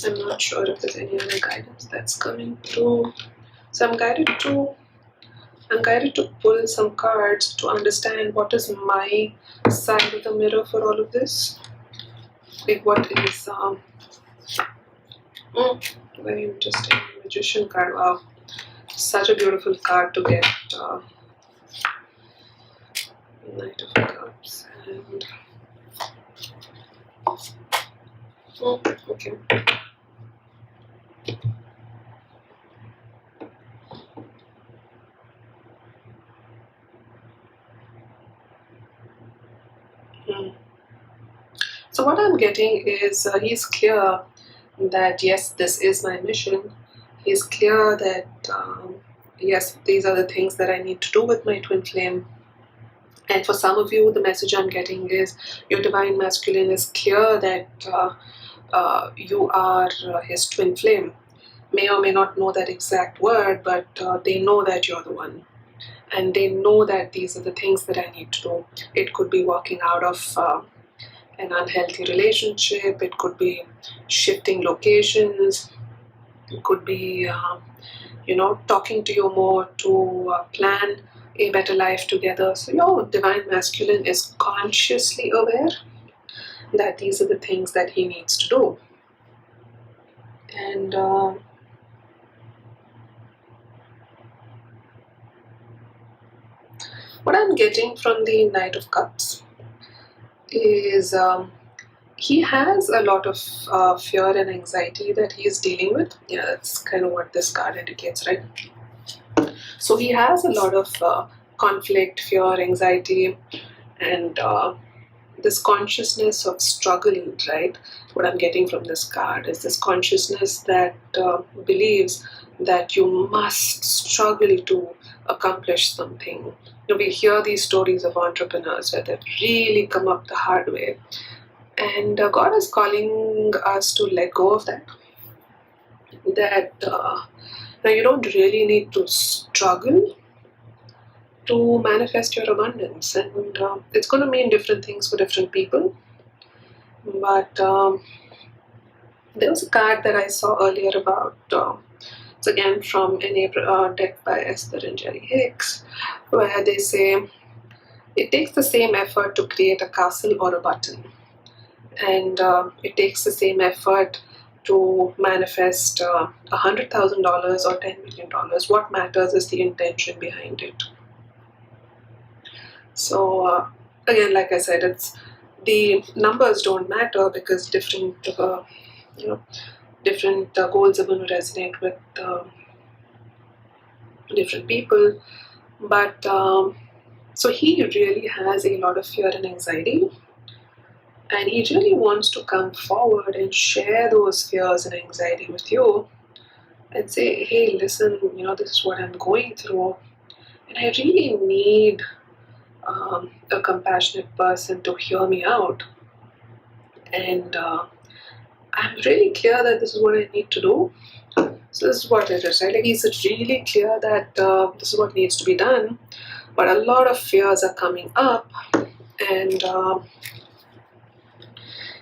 I'm not sure if there's any other guidance that's coming through. So I'm guided to pull some cards to understand what is my side of the mirror for all of this. Like what is very interesting. Magician card. Wow, such a beautiful card to get. Knight of Cups and okay. So what I'm getting is he's clear that yes, this is my mission. He's clear that yes, these are the things that I need to do with my twin flame. And for some of you, the message I'm getting is your divine masculine is clear that you are his twin flame. May or may not know that exact word, but they know that you're the one. And they know that these are the things that I need to do. It could be walking out of an unhealthy relationship, it could be shifting locations, it could be talking to you more to plan a better life together. So your divine masculine is consciously aware that these are the things that he needs to do. And what I'm getting from the Knight of Cups is he has a lot of fear and anxiety that he is dealing with. Yeah, that's kind of what this card indicates, right? So he has a lot of conflict, fear, anxiety, and this consciousness of struggle, right? What I'm getting from this card is this consciousness that believes that you must struggle to accomplish something. We hear these stories of entrepreneurs where they've really come up the hard way. And God is calling us to let go of that. That now you don't really need to struggle to manifest your abundance, and it's going to mean different things for different people. But there was a card that I saw earlier about it's again from an deck by Esther and Jerry Hicks, where they say it takes the same effort to create a castle or a button, and it takes the same effort to manifest $100,000 or $10 million. What matters is the intention behind it. So again, like I said, it's the numbers don't matter because different goals are going to resonate with different people. But so he really has a lot of fear and anxiety, and he really wants to come forward and share those fears and anxiety with you and say, hey, listen, this is what I'm going through, and I really need a compassionate person to hear me out. And I'm really clear that this is what I need to do. So this is what it is, right? Like he's really clear that this is what needs to be done, but a lot of fears are coming up, and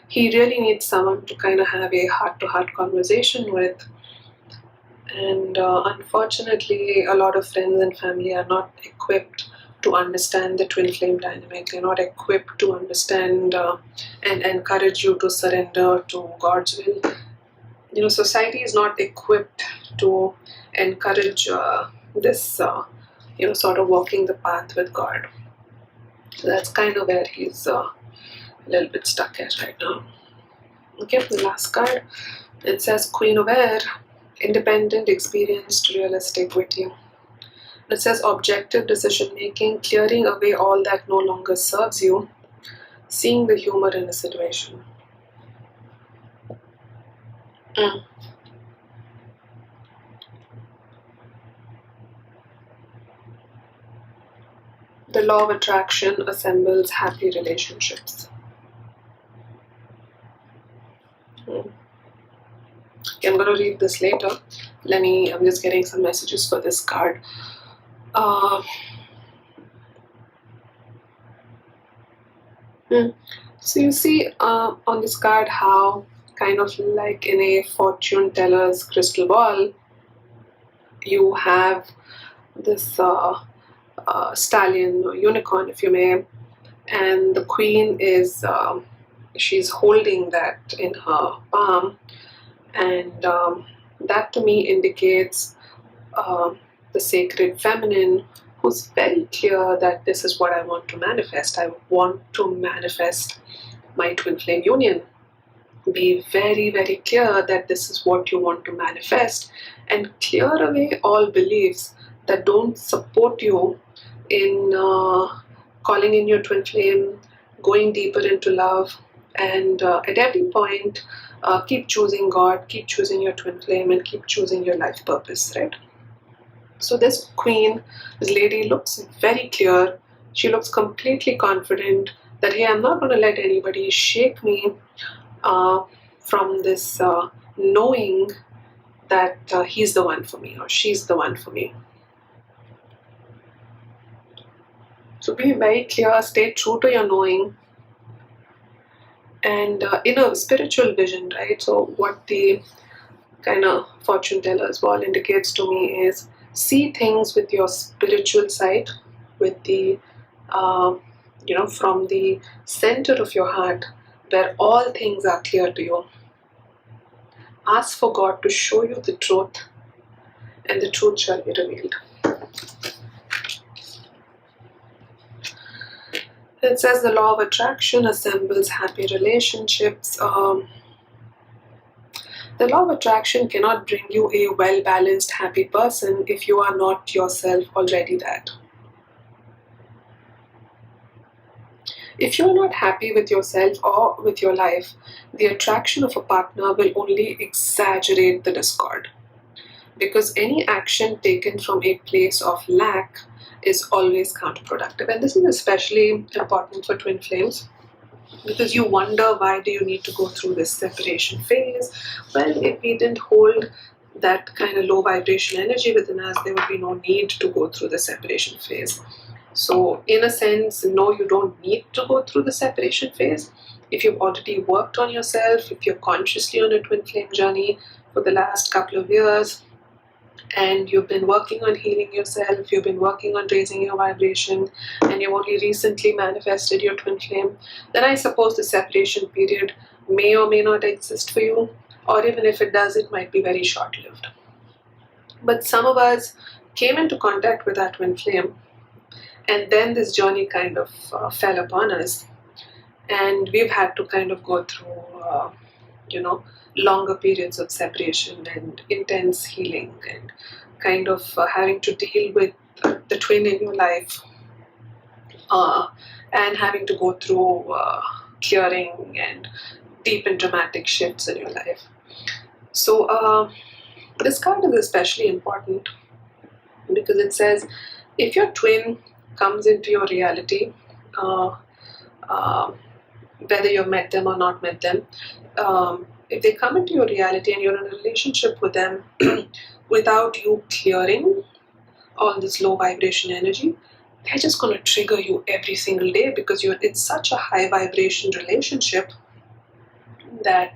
he really needs someone to kind of have a heart-to-heart conversation with. And unfortunately, a lot of friends and family are not equipped to understand the twin flame dynamic. They're not equipped to understand and encourage you to surrender to God's will. Society is not equipped to encourage this, sort of walking the path with God. So that's kind of where he's a little bit stuck at right now. Okay, the last card, it says Queen of Air, independent, experienced, realistic, witty. It says objective decision making, clearing away all that no longer serves you, seeing the humor in a situation. The law of attraction assembles happy relationships. Okay, I'm going to read this later. I'm just getting some messages for this card. So you see on this card how, kind of like in a fortune teller's crystal ball, you have this stallion or unicorn, if you may, and the queen is she's holding that in her palm, and that to me indicates the sacred feminine, who's very clear that this is what I want to manifest. I want to manifest my twin flame union. Be very, very clear that this is what you want to manifest, and clear away all beliefs that don't support you in calling in your twin flame, going deeper into love, and at every point keep choosing God, keep choosing your twin flame, and keep choosing your life purpose, right? So this queen, this lady, looks very clear. She looks completely confident that, hey, I'm not going to let anybody shake me from this knowing that he's the one for me or she's the one for me. So be very clear, stay true to your knowing, and in a spiritual vision, right? So what the kind of fortune teller's ball indicates to me is, see things with your spiritual side, with the from the center of your heart, where all things are clear to you. Ask for God to show you the truth, and the truth shall be revealed. It says the law of attraction assembles happy relationships. The law of attraction cannot bring you a well-balanced, happy person if you are not yourself already that. If you are not happy with yourself or with your life, the attraction of a partner will only exaggerate the discord. Because any action taken from a place of lack is always counterproductive. And this is especially important for twin flames, because you wonder, why do you need to go through this separation phase? Well, if we didn't hold that kind of low vibration energy within us, there would be no need to go through the separation phase. So in a sense, no, you don't need to go through the separation phase. If you've already worked on yourself, if you're consciously on a twin flame journey for the last couple of years, and you've been working on healing yourself, you've been working on raising your vibration, and you've only recently manifested your twin flame, then I suppose the separation period may or may not exist for you, or even if it does, it might be very short-lived. But some of us came into contact with our twin flame, and then this journey kind of fell upon us, and we've had to kind of go through longer periods of separation and intense healing, and kind of having to deal with the twin in your life, and having to go through clearing and deep and dramatic shifts in your life. So this card is especially important because it says, if your twin comes into your reality, whether you've met them or not met them, if they come into your reality and you're in a relationship with them without you clearing all this low vibration energy, they're just going to trigger you every single day, because it's such a high vibration relationship that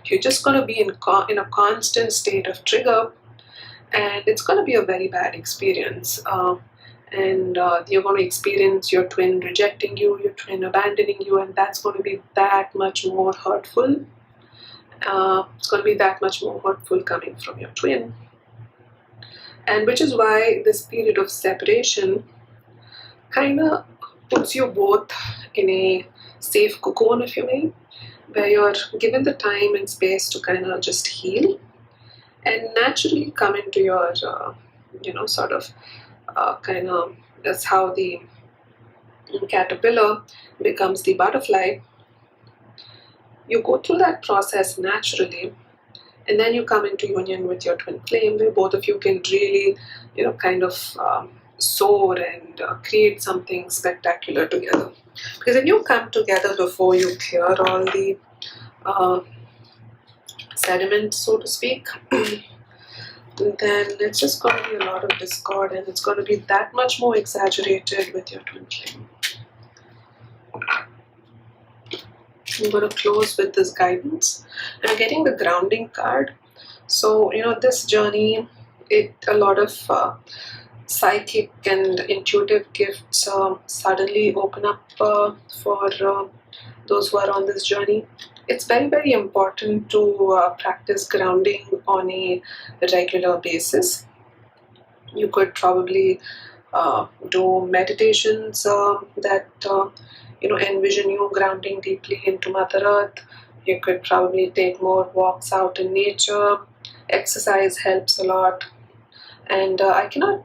you're just going to be in a constant state of trigger, and it's going to be a very bad experience. and you're going to experience your twin rejecting you, your twin abandoning you, and that's going to be that much more hurtful. It's going to be that much more hurtful coming from your twin. And which is why this period of separation kind of puts you both in a safe cocoon, if you may, where you're given the time and space to kind of just heal and naturally come into your, sort of kind of, that's how the caterpillar becomes the butterfly. You go through that process naturally, and then you come into union with your twin flame, where both of you can really, kind of soar and create something spectacular together. Because when you come together before you clear all the sediment, so to speak, then it's just going to be a lot of discord, and it's going to be that much more exaggerated with your twin flame. I'm going to close with this guidance. I'm getting the grounding card. So, this journey, a lot of psychic and intuitive gifts suddenly open up for those who are on this journey. It's very, very important to practice grounding on a regular basis. You could probably do meditations that envision you grounding deeply into Mother Earth. You could probably take more walks out in nature. Exercise helps a lot. And I cannot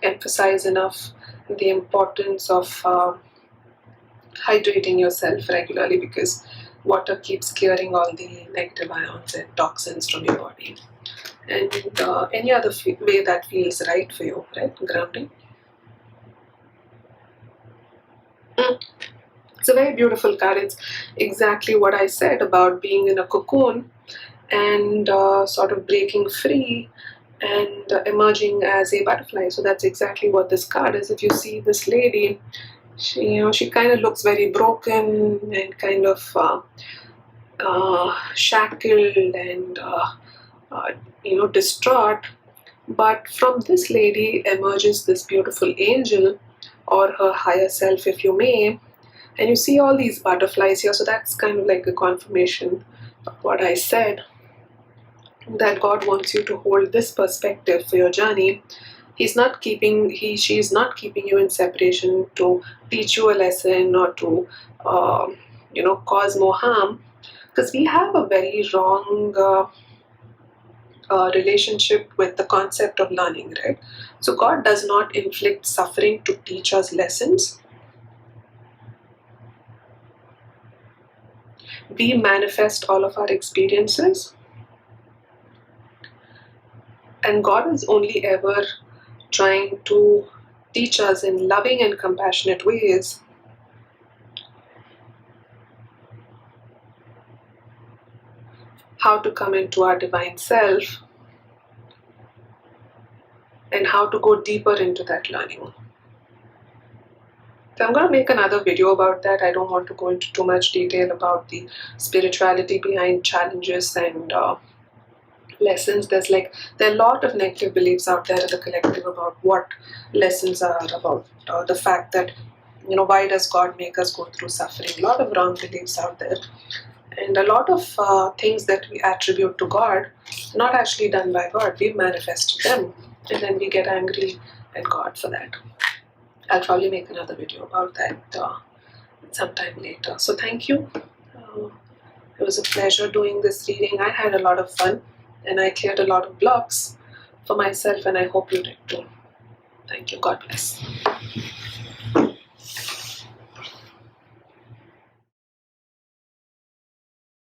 emphasize enough the importance of hydrating yourself regularly, because water keeps clearing all the negative ions and toxins from your body. And any other way that feels right for you, right? Grounding. It's a very beautiful card. It's exactly what I said about being in a cocoon and sort of breaking free and emerging as a butterfly. So that's exactly what this card is. If you see this lady, she kind of looks very broken and kind of shackled and distraught. But from this lady emerges this beautiful angel, or her higher self, if you may. And you see all these butterflies here, so that's kind of like a confirmation of what I said, that God wants you to hold this perspective for your journey. She's not keeping you in separation to teach you a lesson or to cause more harm, because we have a very wrong relationship with the concept of learning, right? So God does not inflict suffering to teach us lessons. We manifest all of our experiences, and God is only ever trying to teach us in loving and compassionate ways how to come into our divine self and how to go deeper into that learning. So I'm going to make another video about that. I don't want to go into too much detail about the spirituality behind challenges and lessons. There are a lot of negative beliefs out there in the collective about what lessons are about. The fact that, why does God make us go through suffering? A lot of wrong beliefs out there. And a lot of things that we attribute to God, not actually done by God. We've manifested them, and then we get angry at God for that. I'll probably make another video about that sometime later. So thank you. It was a pleasure doing this reading. I had a lot of fun, and I cleared a lot of blocks for myself, and I hope you did too. Thank you. God bless.